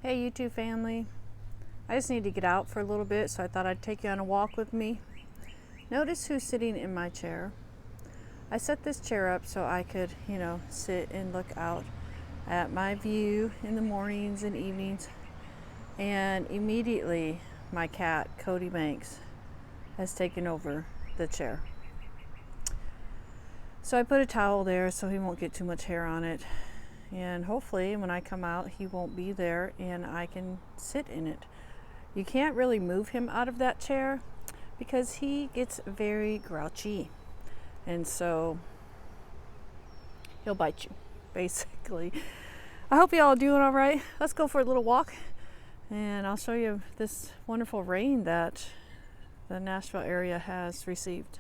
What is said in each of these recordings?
Hey YouTube family, I just need to get out for a little bit, so I thought I'd take you on a walk with me. Notice who's sitting in my chair. I set this chair up so I could, sit and look out at my view in the mornings and evenings. And immediately my cat, Cody Banks, has taken over the chair. So I put a towel there so he won't get too much hair on it. And hopefully when I come out, he won't be there and I can sit in it. You can't really move him out of that chair because he gets very grouchy. And so he'll bite you, basically. I hope you all are doing all right. Let's go for a little walk and I'll show you this wonderful rain that the Nashville area has received.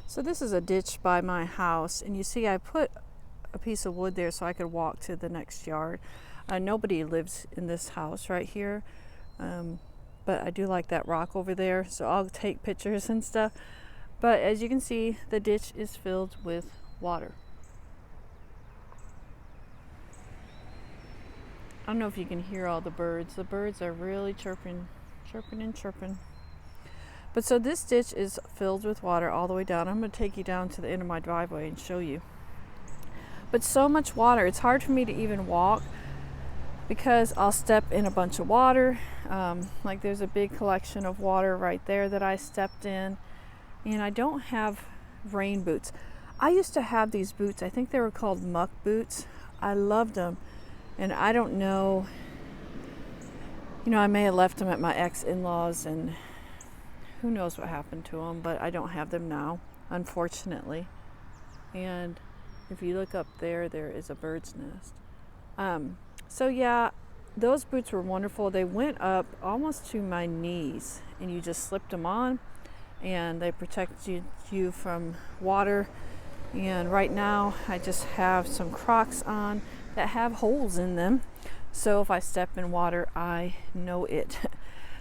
So this is a ditch by my house, and you see I put a piece of wood there so I could walk to the next yard. Nobody lives in this house right here, but I do like that rock over there, so I'll take pictures and stuff. But as you can see, the ditch is filled with water. I don't know if you can hear all the birds. The birds are really chirping and chirping. But so this ditch is filled with water all the way down. I'm going to take you down to the end of my driveway and show you. But so much water, it's hard for me to even walk because I'll step in a bunch of water. Like there's a big collection of water right there that I stepped in. And I don't have rain boots. I used to have these boots. I think they were called muck boots. I loved them. And I don't know, I may have left them at my ex-in-laws and who knows what happened to them, but I don't have them now, unfortunately. And if you look up there, there is a bird's nest. So yeah, those boots were wonderful. They went up almost to my knees, and you just slipped them on, and they protected you from water. And right now, I just have some Crocs on that have holes in them. So if I step in water, I know it.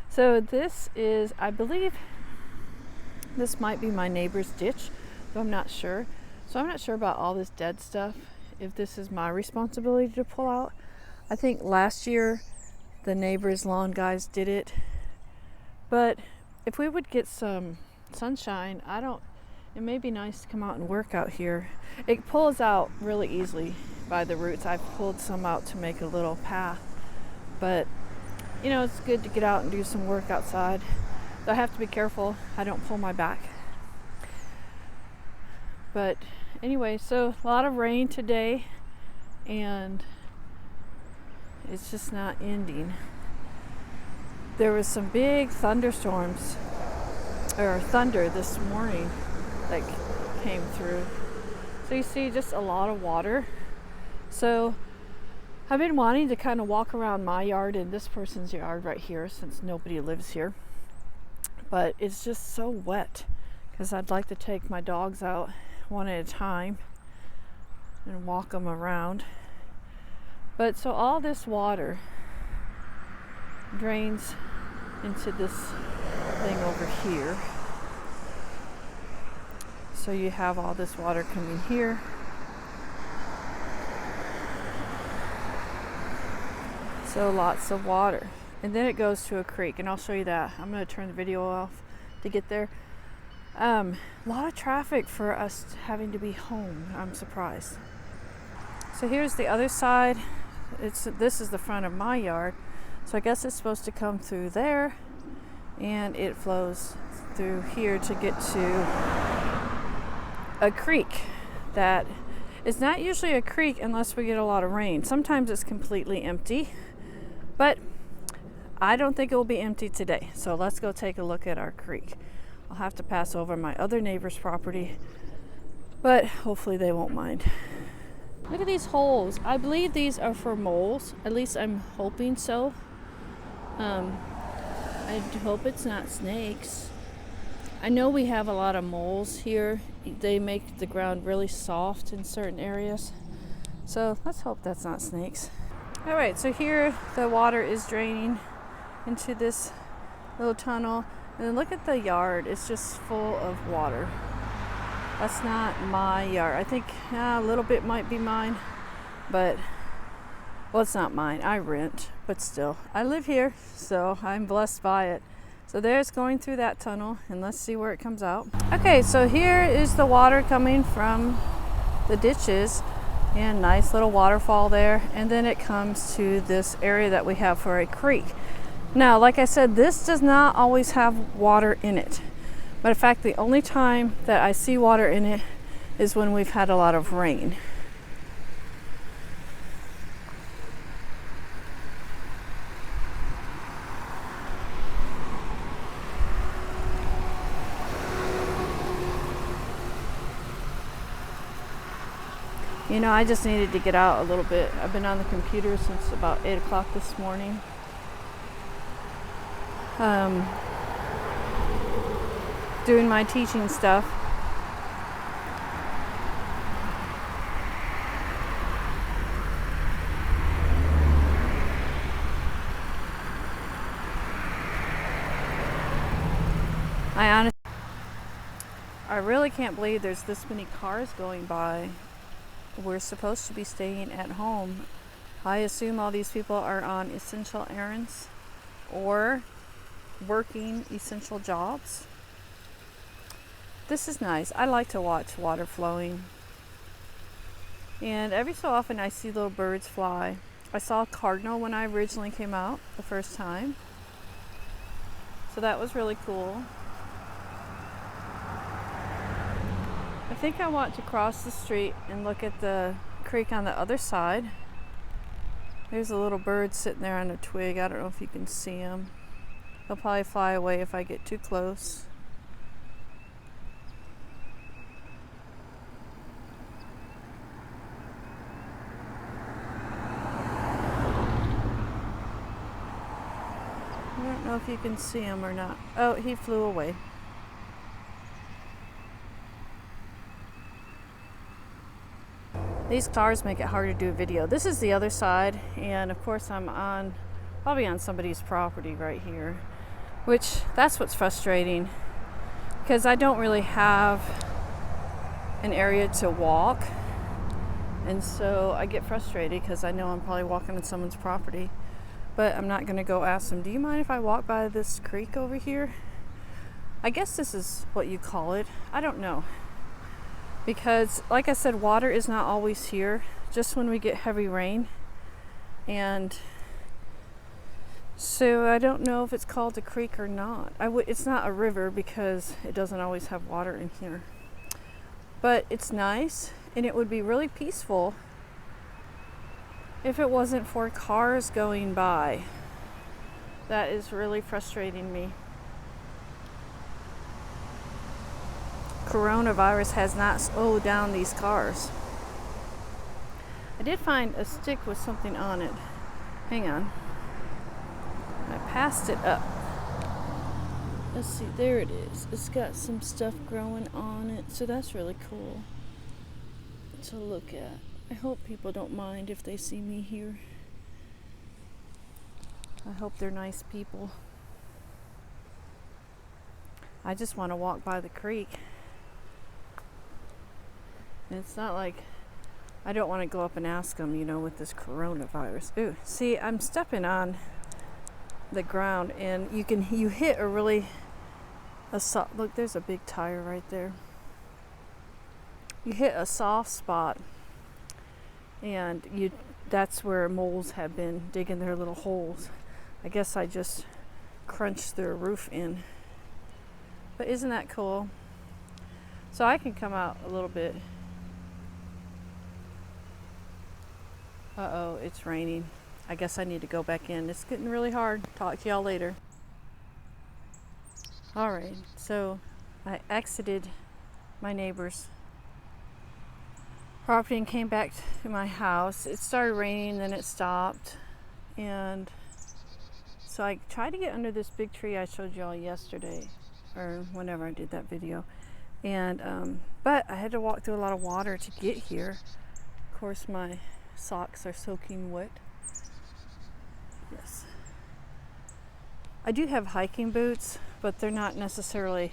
So this is, I believe, this might be my neighbor's ditch, but I'm not sure. So I'm not sure about all this dead stuff, if this is my responsibility to pull out. I think last year the neighbor's lawn guys did it. But if we would get some sunshine, it may be nice to come out and work out here. It pulls out really easily by the roots. I've pulled some out to make a little path. But it's good to get out and do some work outside. I have to be careful I don't pull my back. But anyway, so a lot of rain today, and it's just not ending. There was some big thunderstorms, or thunder this morning that came through. So you see just a lot of water. So I've been wanting to kind of walk around my yard and this person's yard right here since nobody lives here. But it's just so wet because I'd like to take my dogs out one at a time and walk them around. But so all this water drains into this thing over here. So you have all this water coming here. So lots of water. And then it goes to a creek, and I'll show you that. I'm going to turn the video off to get there. A lot of traffic for us having to be home. I'm surprised. So here's the other side. This is the front of my yard. So I guess it's supposed to come through there, and it flows through here to get to a creek that is not usually a creek unless we get a lot of rain. Sometimes it's completely empty, but I don't think it will be empty today. So let's go take a look at our creek. I'll have to pass over my other neighbor's property, but hopefully they won't mind. Look at these holes. I believe these are for moles. At least I'm hoping so. I hope it's not snakes. I know we have a lot of moles here. They make the ground really soft in certain areas. So let's hope that's not snakes. All right, so here the water is draining into this little tunnel, and then look at the yard. It's just full of water. That's not my yard. I think a little bit might be mine, but well, it's not mine. I rent, but still, I live here, so I'm blessed by it. So there's going through that tunnel, and let's see where it comes out. Okay, so here is the water coming from the ditches, and nice little waterfall there, and then it comes to this area that we have for a creek. Now, like I said, this does not always have water in it. Matter of fact, the only time that I see water in it is when we've had a lot of rain. You know, I just needed to get out a little bit. I've been on the computer since about 8 o'clock this morning. Doing my teaching stuff. I really can't believe there's this many cars going by. We're supposed to be staying at home. I assume all these people are on essential errands or working essential jobs. This is nice. I like to watch water flowing. And every so often I see little birds fly. I saw a cardinal when I originally came out the first time. So that was really cool. I think I want to cross the street and look at the creek on the other side. There's a little bird sitting there on a twig. I don't know if you can see him. He'll probably fly away if I get too close. I don't know if you can see him or not. Oh, he flew away. These cars make it hard to do a video. This is the other side, and of course I'm probably on somebody's property right here, which that's what's frustrating, because I don't really have an area to walk, and so I get frustrated because I know I'm probably walking on someone's property, but I'm not going to go ask them, do you mind if I walk by this creek over here? I guess this is what you call it. I don't know. Because, like I said, water is not always here, just when we get heavy rain. And so I don't know if it's called a creek or not. It's not a river because it doesn't always have water in here. But it's nice, and it would be really peaceful if it wasn't for cars going by. That is really frustrating me. Coronavirus has not slowed down these cars. I did find a stick with something on it. Hang on. I passed it up. Let's see, there it is. It's got some stuff growing on it, so that's really cool to look at. I hope people don't mind if they see me here. I hope they're nice people. I just want to walk by the creek. And it's not like I don't want to go up and ask them, you know, with this coronavirus. Ooh, see, I'm stepping on the ground, and you hit look, there's a big tire right there. You hit a soft spot, and that's where moles have been digging their little holes. I guess I just crunched their roof in. But isn't that cool? So I can come out a little bit. Uh-oh, it's raining. I guess I need to go back in. It's getting really hard. Talk to y'all later. Alright, so I exited my neighbor's property and came back to my house. It started raining, then it stopped. And so I tried to get under this big tree I showed y'all yesterday, or whenever I did that video. And but I had to walk through a lot of water to get here. Of course, my socks are soaking wet. Yes. I do have hiking boots, but they're not necessarily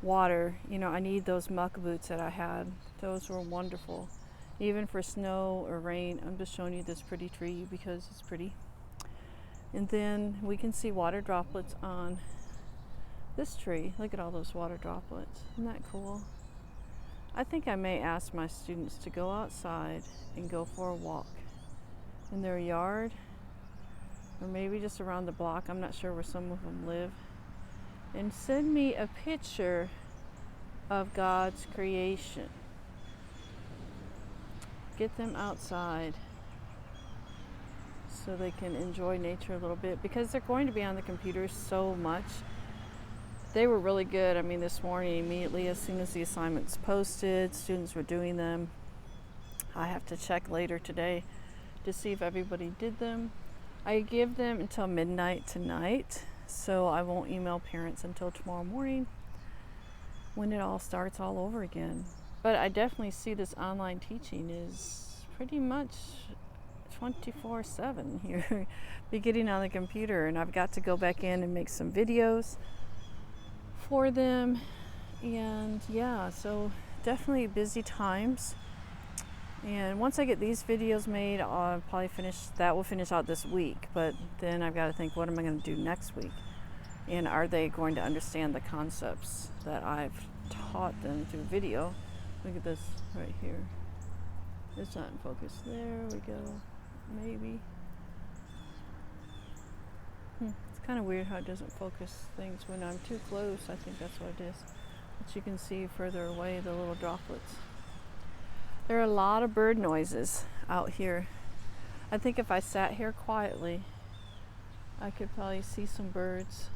water. You know, I need those muck boots that I had. Those were wonderful. Even for snow or rain. I'm just showing you this pretty tree because it's pretty. And then we can see water droplets on this tree. Look at all those water droplets. Isn't that cool? I think I may ask my students to go outside and go for a walk in their yard, or maybe just around the block. I'm not sure where some of them live. And send me a picture of God's creation. Get them outside so they can enjoy nature a little bit, because they're going to be on the computers so much. They were really good. I mean, this morning, immediately as soon as the assignments posted, students were doing them. I have to check later today to see if everybody did them. I give them until midnight tonight, so I won't email parents until tomorrow morning when it all starts all over again. But I definitely see this online teaching is pretty much 24/7 here. Be getting on the computer, and I've got to go back in and make some videos for them. And yeah, so definitely busy times. And once I get these videos made, I'll probably will finish out this week. But then I've got to think, what am I going to do next week? And are they going to understand the concepts that I've taught them through video? Look at this right here. It's not in focus. There we go. Maybe. It's kind of weird how it doesn't focus things when I'm too close. I think that's what it is. But you can see further away the little droplets. There are a lot of bird noises out here. I think if I sat here quietly, I could probably see some birds.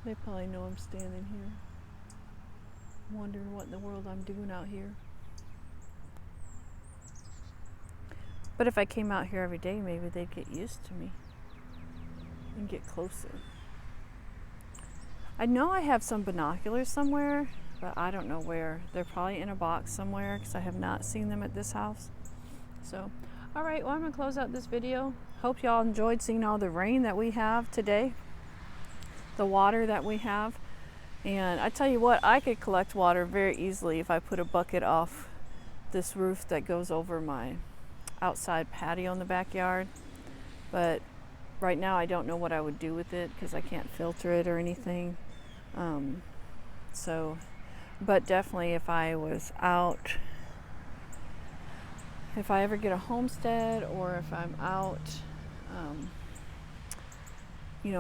They probably know I'm standing here, wondering what in the world I'm doing out here. But if I came out here every day, maybe they'd get used to me and get closer. I know I have some binoculars somewhere, but I don't know where. They're probably in a box somewhere because I have not seen them at this house. So, all right, well, I'm going to close out this video. Hope y'all enjoyed seeing all the rain that we have today, the water that we have. And I tell you what, I could collect water very easily if I put a bucket off this roof that goes over my outside patio in the backyard. But right now I don't know what I would do with it because I can't filter it or anything. But definitely if I was out, if I ever get a homestead, or if I'm out,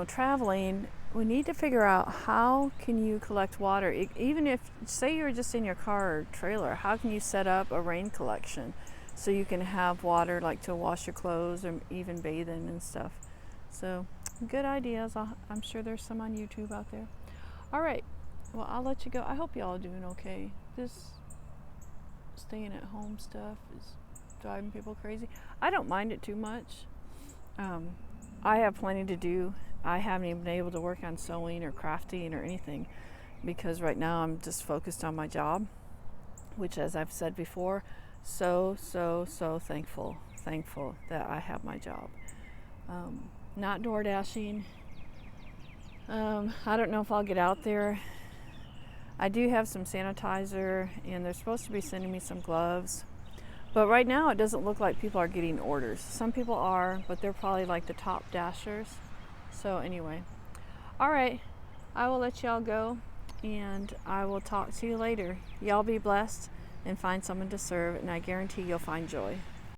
traveling, we need to figure out how can you collect water. Even if, say you're just in your car or trailer, how can you set up a rain collection so you can have water like to wash your clothes or even bathe in and stuff. So good ideas. I'm sure there's some on YouTube out there. All right, well, I'll let you go. I hope y'all are doing okay. This staying at home stuff is driving people crazy. I don't mind it too much. I have plenty to do. I haven't even been able to work on sewing or crafting or anything because right now I'm just focused on my job, which, as I've said before, so thankful that I have my job. Not door dashing. I don't know if I'll get out there. I do have some sanitizer, and they're supposed to be sending me some gloves. But right now it doesn't look like people are getting orders. Some people are, but they're probably like the top dashers. So anyway, all right, I will let y'all go, and I will talk to you later. Y'all be blessed and find someone to serve, and I guarantee you'll find joy.